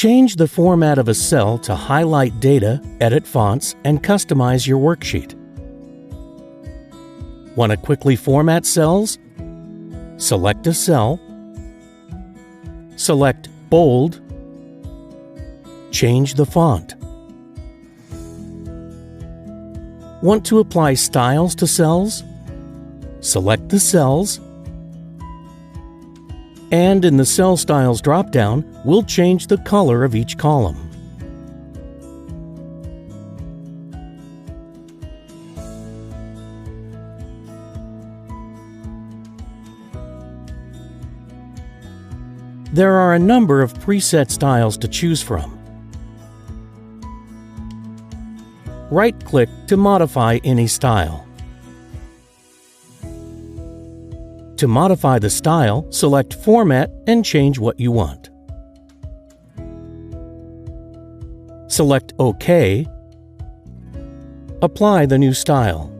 Change the format of a cell to highlight data, edit fonts, and customize your worksheet. Want to quickly format cells? Select a cell, select Bold, change the font. Want to apply styles to cells? Select the cells, and in the Cell Styles drop-down, we'll change the color of each column. There are a number of preset styles to choose from. Right-click to modify any style. To modify the style, select Format and change what you want. Select OK. Apply the new style.